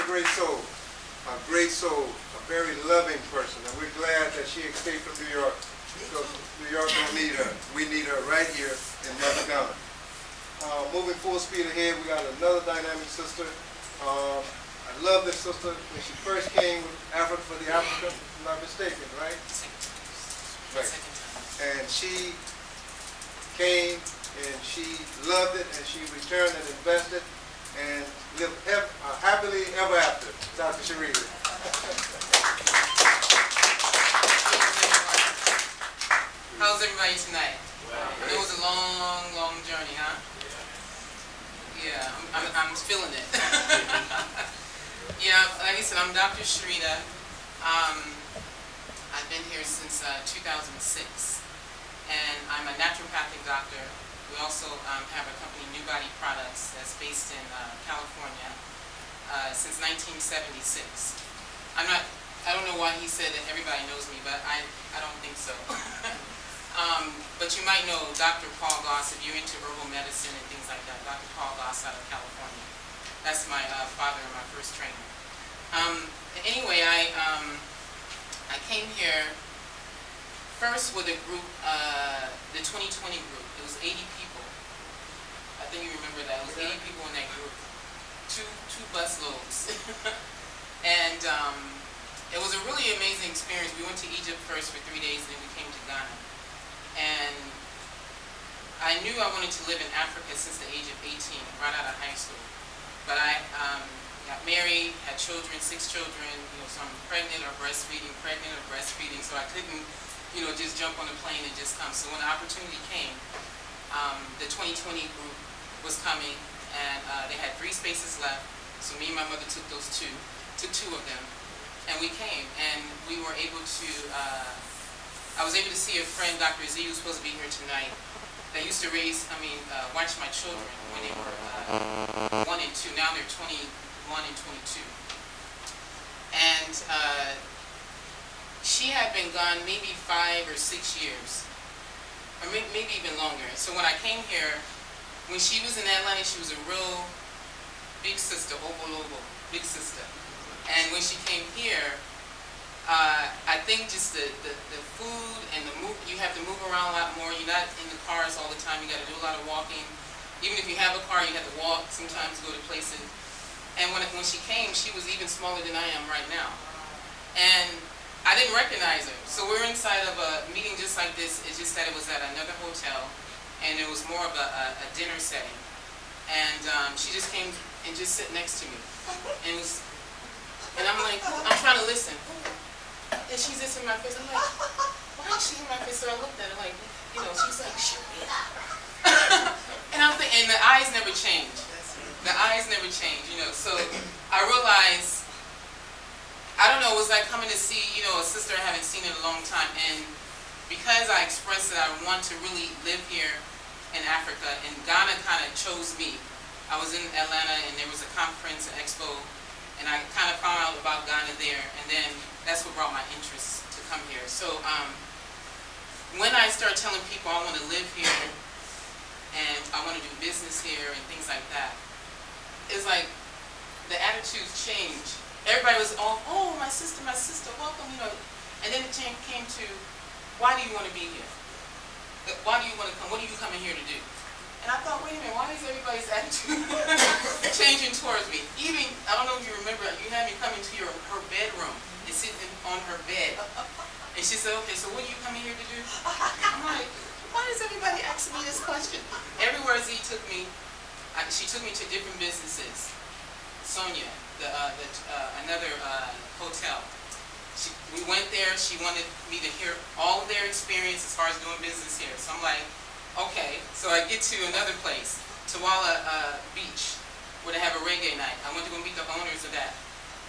great soul, a very loving person, and we're glad that she escaped from New York. Because New York don't need her. We need her right here in Mother Ghana. Moving full speed ahead, we got another dynamic sister. I love this sister. When she first came with Africa for the Africa, if I'm not mistaken, right? Right. And she came and she loved it, and she returned and invested and lived happily ever after. Dr. Sharita. How's everybody tonight? It was a long, long journey, huh? Yeah, I'm feeling it. Yeah, like I said, I'm Dr. Sharita. I've been here since 2006, and I'm a naturopathic doctor. We also have a company, New Body Products, that's based in California since 1976. I don't know why he said that everybody knows me, but I don't think so. But you might know Dr. Paul Goss if you're into herbal medicine and things like that. Dr. Paul Goss out of California. That's my father and my first trainer. Anyway, I came here first with a group, the 2020 group. It was 80 people. I think you remember that. It was 80 people in that group. Two bus loads. And it was a really amazing experience. We went to Egypt first for 3 days, and then we came to Ghana. And I knew I wanted to live in Africa since the age of 18, right out of high school. But I got married, had children, 6 children, so I'm pregnant or breastfeeding, so I couldn't, just jump on a plane and just come. So when the opportunity came, the 2020 group was coming, and they had 3 spaces left. So me and my mother took those 2, took 2 of them, and we came, and we were able to, I was able to see a friend, Dr. Z, who's supposed to be here tonight, that used to watch my children when they were 1 and 2. Now they're 21 and 22. And she had been gone maybe 5 or 6 years, or maybe even longer. So when I came here, when she was in Atlanta, she was a real big sister, Obo, big sister. And when she came here, I think just the food and the move, you have to move around a lot more. You're not in the cars all the time. You got to do a lot of walking. Even if you have a car, you have to walk sometimes to go to places. And when she came, she was even smaller than I am right now. And I didn't recognize her. So we're inside of a meeting just like this. It's just that it was at another hotel, and it was more of a dinner setting. And she just came and just sat next to me. And I'm like, I'm trying to listen. And she's just in my face. I'm like, why is she in my face? So I looked at her like, she's like, Sharita. And I'm thinking, and the eyes never change. The eyes never change, So I realized, I don't know, it was like coming to see, a sister I haven't seen in a long time. And because I expressed that I want to really live here in Africa, and Ghana kind of chose me. I was in Atlanta, and there was a conference, an expo, and I kind of found out about Ghana there, and then that's what brought my interest to come here. So when I started telling people I want to live here, and I want to do business here, and things like that, it's like the attitudes changed. Everybody was all, oh, my sister, welcome, And then it came to, why do you want to be here? Why do you want to come? What are you coming here to do? And I thought, wait a minute, why is everybody's attitude changing towards me? Even, I don't know if you remember, you had me come into her bedroom and sit on her bed. And she said, okay, so what are you coming here to do? I'm like, why is everybody asking me this question? Everywhere Z took me, she took me to different businesses. Sonia, another hotel. We went there, she wanted me to hear all of their experience as far as doing business here. So I'm like, okay, so I get to another place, Tawala Beach, where they have a reggae night. I went to go meet the owners of that.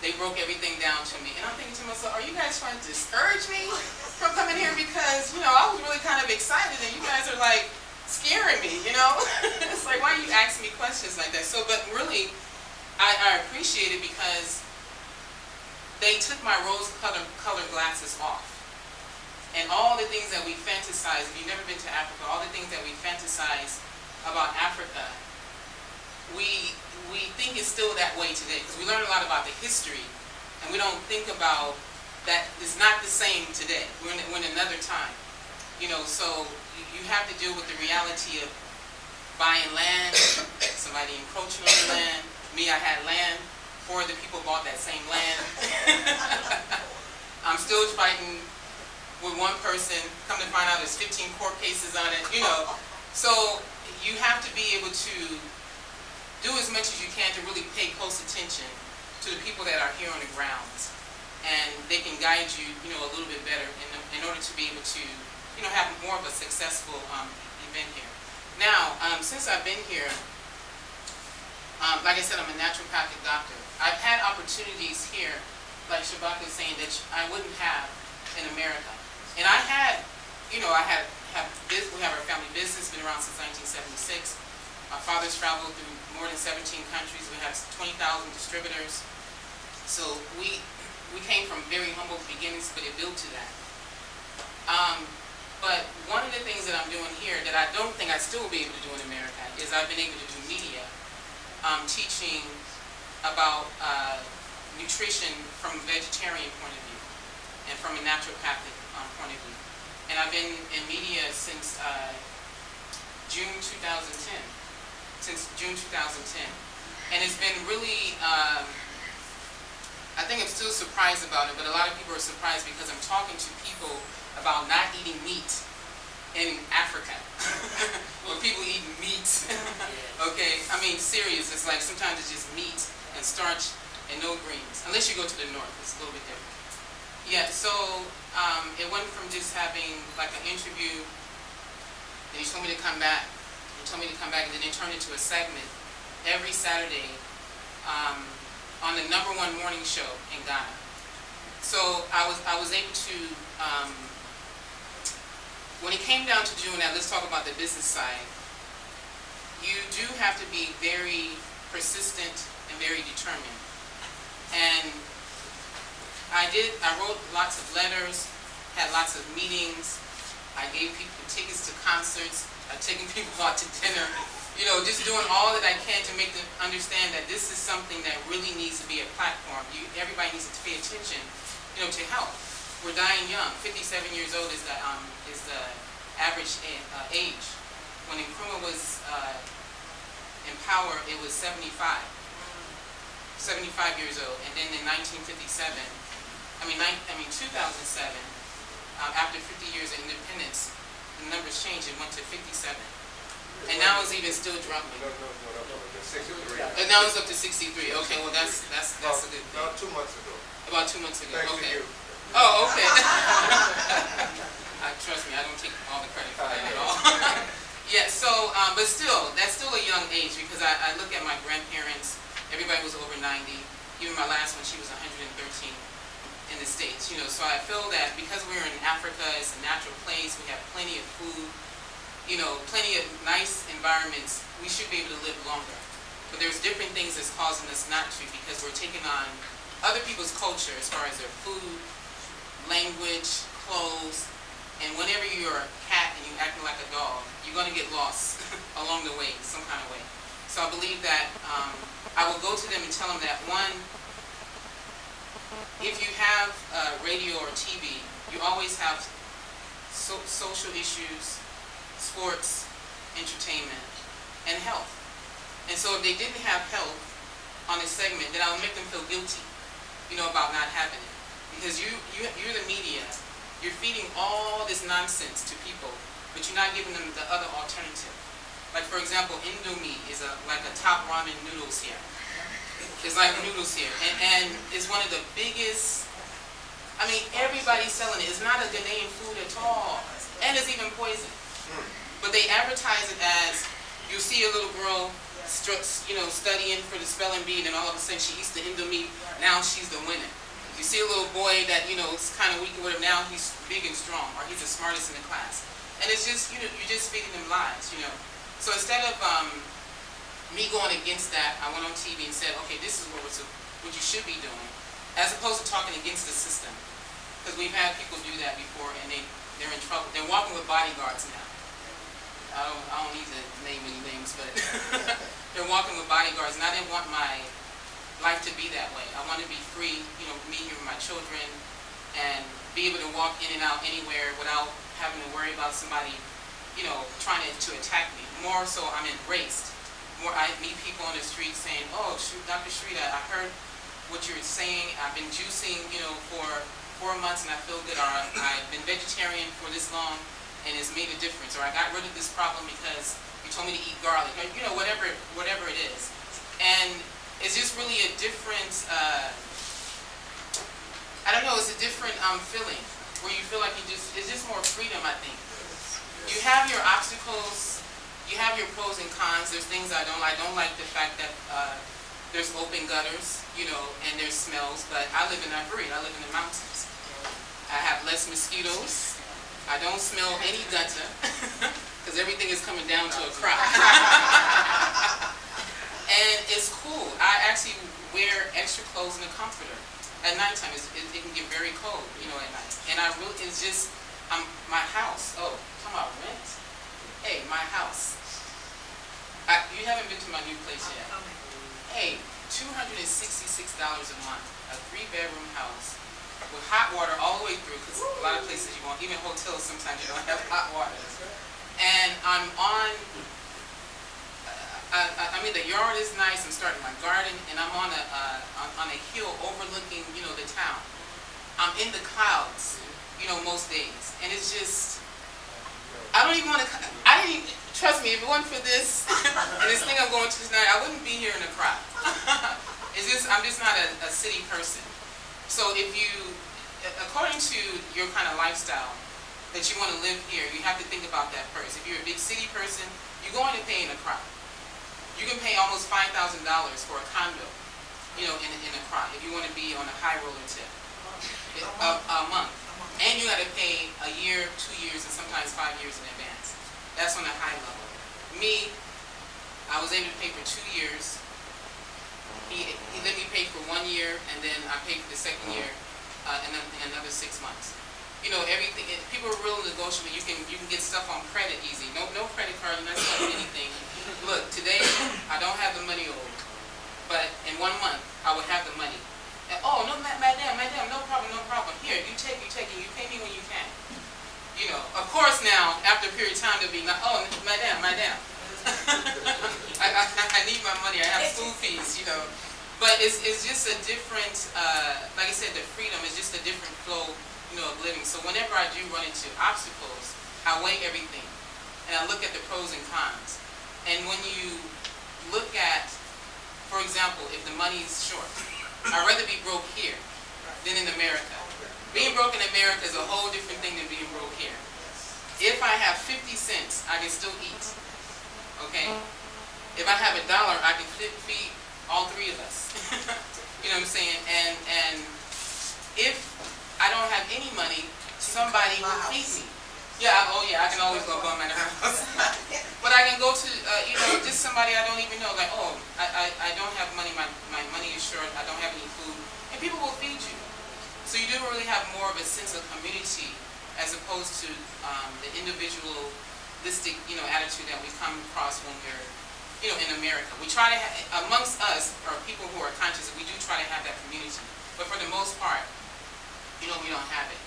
They broke everything down to me. And I'm thinking to myself, are you guys trying to discourage me from coming here? Because, I was really kind of excited, and you guys are like scaring me, It's like, why are you asking me questions like that? So, but really, I appreciate it because they took my rose-colored glasses off. And all the things that we fantasize, if you've never been to Africa, all the things that we fantasize about Africa we think it's still that way today because we learn a lot about the history, and we don't think about that it's not the same today. We're in another time, you know. So you have to deal with the reality of buying land, somebody encroaching on the land. Me, I had land. 4 other people bought that same land. I'm still fighting with one person. Come to find out, there's 15 court cases on it, you know. So you have to be able to do as much as you can to really pay close attention to the people that are here on the grounds, and they can guide you, you know, a little bit better in order to be able to, you know, have more of a successful event here. Now, since I've been here, like I said, I'm a naturopathic doctor. I've had opportunities here, like Shabaka is saying, that I wouldn't have in America. And I had, you know, we have our family business, been around since 1976. My father's traveled through more than 17 countries. We have 20,000 distributors. So we came from very humble beginnings, but it built to that. But one of the things that I'm doing here that I don't think I still will be able to do in America is I've been able to do media, teaching about nutrition from a vegetarian point of view and from a naturopathic point of view. And I've been in media since June 2010. And it's been really, I think I'm still surprised about it, but a lot of people are surprised because I'm talking to people about not eating meat in Africa. When people eat meat, okay? I mean, serious, it's like sometimes it's just meat and starch and no greens, unless you go to the north, it's a little bit different. Yeah, so it went from just having like an interview, then he told me to come back. Told me to come back, and then it turned into a segment every Saturday on the #1 morning show in Ghana. So I was able to, when it came down to doing that, let's talk about the business side. You do have to be very persistent and very determined. And I wrote lots of letters, had lots of meetings. I gave people tickets to concerts. I've taken people out to dinner, you know, just doing all that I can to make them understand that this is something that really needs to be a platform. Everybody needs to pay attention, you know, to health. We're dying young. 57 years old is the average age. When Nkrumah was in power, it was 75 years old. And then in 2007, after 50 years of independence, the numbers changed, it went to 57. And now it's even still dropping. No, 63. And now it's up to 63. Okay, well that's a good thing. About 2 months ago. About 2 months ago. Thanks okay. to you. Oh, okay. Trust me, I don't take all the credit for that at all. Yeah, so, but still, that's still a young age because I look at my grandparents, everybody was over 90. Even my last one, she was 113. In the States, you know, so I feel that because we're in Africa, it's a natural place, we have plenty of food, you know, plenty of nice environments, we should be able to live longer. But there's different things that's causing us not to because we're taking on other people's culture as far as their food, language, clothes, and whenever you're a cat and you're acting like a dog, you're going to get lost along the way, some kind of way. So I believe that I will go to them and tell them that, one, if you have radio or TV, you always have social issues, sports, entertainment, and health. And so if they didn't have health on this segment, then I would make them feel guilty, you know, about not having it. Because you're the media, you're feeding all this nonsense to people, but you're not giving them the other alternative. Like for example, Indomie is like a top ramen noodles here. It's like noodles here, and it's one of the biggest, I mean, everybody's selling it. It's not a Ghanaian food at all, and it's even poison. But they advertise it as, you see a little girl, you know, studying for the spelling bee, and all of a sudden she eats the Indomie, now she's the winner. You see a little boy that, you know, is kind of weak or whatever, now he's big and strong, or he's the smartest in the class. And it's just, you know, you're just feeding them lies, you know. So instead of me going against that, I went on TV and said, okay, this is what you should be doing, as opposed to talking against the system. Because we've had people do that before, and they're in trouble. They're walking with bodyguards now. I don't need to name any names, but they're walking with bodyguards, and I didn't want my life to be that way. I want to be free, you know, me here with my children, and be able to walk in and out anywhere without having to worry about somebody, you know, trying to attack me. More so, I'm embraced. More, I meet people on the street saying, "Oh, Dr. Shrita, I heard what you were saying. I've been juicing, you know, for 4 months and I feel good. Or I've been vegetarian for this long and it's made a difference. Or I got rid of this problem because you told me to eat garlic." Or, you know, whatever it is. And it's just really a different, I don't know, it's a different feeling where you feel like it's just more freedom, I think. You have your obstacles, you have your pros and cons. There's things I don't like. I don't like the fact that there's open gutters, you know, and there's smells, but I live in that breed. I live in the mountains. I have less mosquitoes. I don't smell any gutter because everything is coming down to a crop. And it's cool. I actually wear extra clothes and a comforter. At nighttime, it can get very cold, you know, at night. And I really, it's just, my house. Oh, talking about rent? Hey, my house. You haven't been to my new place yet. Hey, $266 a month, a 3-bedroom house with hot water all the way through, because a lot of places you won't, even hotels sometimes you don't have hot water. And I'm on, I mean the yard is nice, I'm starting my garden, and I'm on a hill overlooking, you know, the town. I'm in the clouds, you know, most days, and it's just, I don't even want to, I didn't even, trust me, if it wasn't for this, and this thing I'm going to tonight, I wouldn't be here in the crowd. It's just, I'm just not a city person. So if you, according to your kind of lifestyle that you want to live here, you have to think about that first. If you're a big city person, you're going to pay in a crowd. You can pay almost $5,000 for a condo, you know, in a crowd, if you want to be on a high roller tip, a month. And you got to pay a year, 2 years, and sometimes 5 years in advance. That's on a high level. Me, I was able to pay for 2 years. He let me pay for 1 year, and then I paid for the second year, and then another 6 months. You know, everything. People are real negotiable. You can get stuff on credit easy. No credit card, you're not selling anything. Look, today I don't have the money owed, but in 1 month I will have the money. And, oh no, madam, no problem. Here, you take it. You pay me when you can. You know, of course now, after a period of time, they'll be like, oh, madam. I need my money. I have school fees, you know. But it's just a different, like I said, the freedom is just a different flow, you know, of living. So whenever I do run into obstacles, I weigh everything. And I look at the pros and cons. And when you look at, for example, if the money is short, I'd rather be broke here than in America. Being broke in America is a whole different thing than being broke here. If I have 50 cents, I can still eat. Okay? If I have $1, I can feed all 3 of us. You know what I'm saying? And if I don't have any money, somebody will feed me. Yeah, oh yeah, I can always go bum at her house. But I can go to, you know, just somebody I don't even know, like, oh, I don't have money, my money is short, I don't have any food, and people will feed you. So you do really have more of a sense of community as opposed to the individualistic, you know, attitude that we come across when we're, you know, in America. We try to, amongst us, or people who are conscious, we do try to have that community. But for the most part, you know, we don't have it.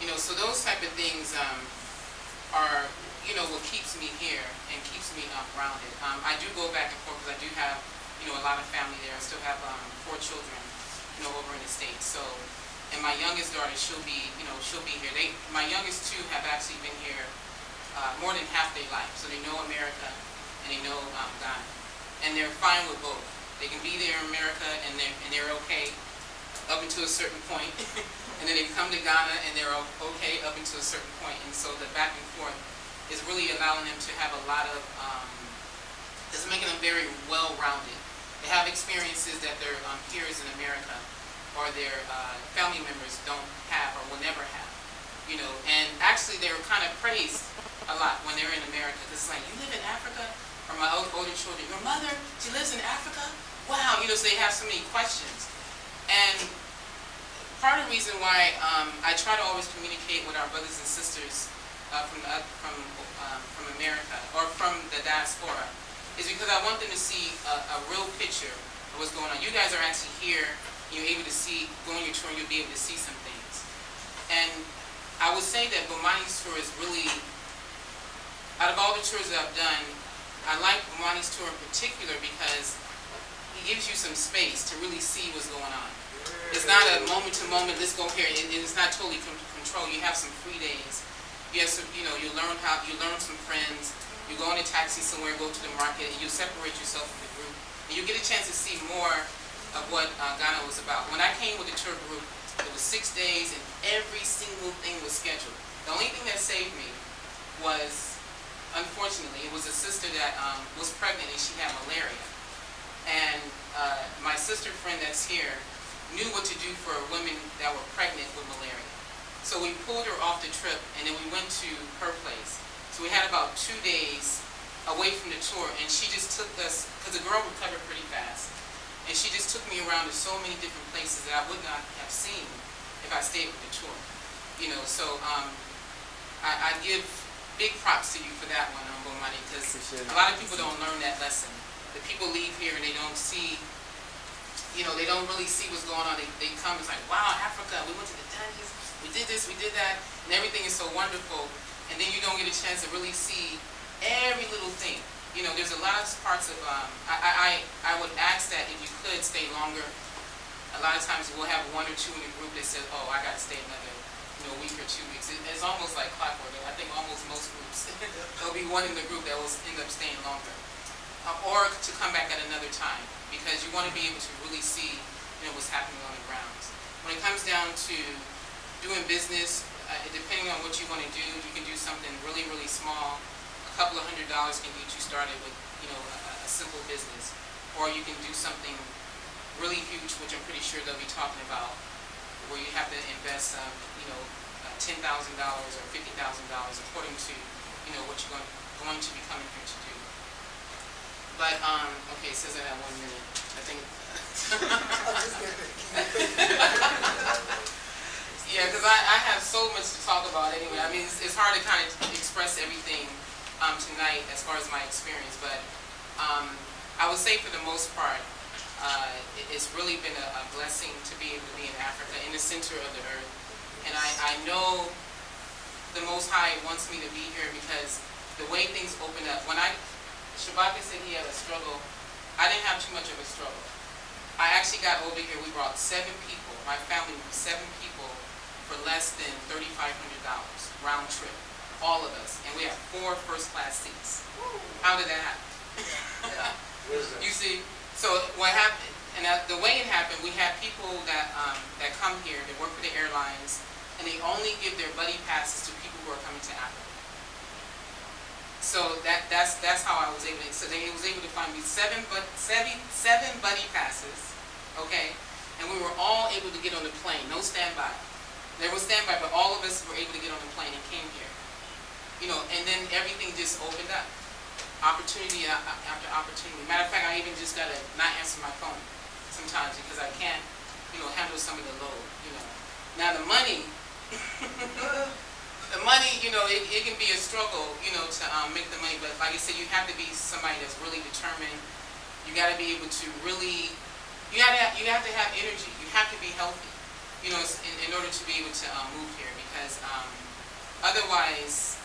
You know, so those type of things, are, you know, what keeps me here and keeps me grounded. I do go back and forth because I do have, you know, a lot of family there. I still have 4 children, you know, over in the States. So, and my youngest daughter, she'll be here. My youngest 2 have actually been here more than half their life. So they know America and they know Ghana, and they're fine with both. They can be there in America and they're okay up until a certain point. And then they come to Ghana and they're okay up until a certain point. And so the back and forth is really allowing them to have a lot of, it's making them very well-rounded. They have experiences that their peers in America or their family members don't have or will never have. You know, and actually they were kind of praised a lot when they were in America. Because it's like, you live in Africa? Or my older children, your mother, she lives in Africa? Wow, you know, so they have so many questions. And part of the reason why I try to always communicate with our brothers and sisters from America or from the diaspora is because I want them to see a real picture of what's going on. You guys are actually here. You're able to see, go on your tour, and you'll be able to see some things. And I would say that Bomani's tour is really, out of all the tours that I've done, I like Bomani's tour in particular because he gives you some space to really see what's going on. It's not a moment to moment, let's go here, and it's not totally control. You have some free days. You have some, you learn some friends, you go in a taxi somewhere, go to the market, and you separate yourself from the group. And you get a chance to see more of what Ghana was about. When I came with the tour group, it was 6 days and every single thing was scheduled. The only thing that saved me was, unfortunately, it was a sister that was pregnant and she had malaria. And my sister friend that's here knew what to do for women that were pregnant with malaria. So we pulled her off the trip and then we went to her place. So we had about 2 days away from the tour, and she just took us, because the girl recovered pretty fast, and she just took me around to so many different places that I would not have seen if I stayed with the tour. So I give big props to you for that one, Bomani, because a lot of people don't learn that lesson. The people leave here and they don't see, they don't really see what's going on. They come, it's like, wow, Africa, we went to the Ganges, we did this, we did that, and everything is so wonderful, and then you don't get a chance to really see every little thing. There's a lot of parts of, I would ask that if you could stay longer. A lot of times we'll have 1 or 2 in a group that says, oh, I got to stay another week or 2 weeks. It's almost like clockwork. I think almost most groups, there'll be one in the group that will end up staying longer. Or to come back at another time, because you want to be able to really see what's happening on the grounds. When it comes down to doing business, depending on what you want to do, you can do something really, really small. A couple of $100 can get you started with a simple business. Or you can do something really huge, which I'm pretty sure they'll be talking about, where you have to invest $10,000 or $50,000 according to what you're going to be coming here to do. But okay, it says that at 1 minute. I think. Yeah, because I have so much to talk about anyway. I mean, it's hard to kind of express everything tonight as far as my experience, but I would say for the most part, it's really been a blessing to be able to be in Africa, in the center of the earth. And I know the Most High wants me to be here because the way things open up. When Shabaka said he had a struggle, I didn't have too much of a struggle. I actually got over here, we brought 7 people, my family was 7 people for less than $3,500 round trip, all of us. And we have 4 first-class seats. How did that happen? You see? So what happened, and the way it happened, we have people that come here, they work for the airlines, and they only give their buddy passes to people who are coming to Africa. So that's how I was able to. So they was able to find me 7 buddy passes, okay, and we were all able to get on the plane. No standby. There was standby, but all of us were able to get on the plane and came here. And then everything just opened up. Opportunity after opportunity. Matter of fact, I even just gotta not answer my phone sometimes because I can't, handle some of the load. Now the money. The money, it can be a struggle, to make the money. But like I said, you have to be somebody that's really determined. You got to be able to really, you have to have energy. You have to be healthy, in order to be able to move here. Because otherwise,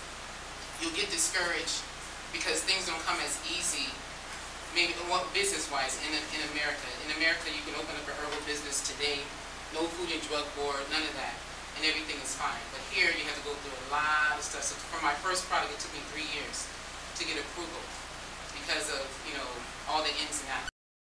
you'll get discouraged because things don't come as easy. Maybe business-wise in America. In America, you can open up an herbal business today. No Food and Drug Board, none of that. And everything is fine. But here you have to go through a lot of stuff. So for my first product, it took me 3 years to get approval because of, all the ins and outs.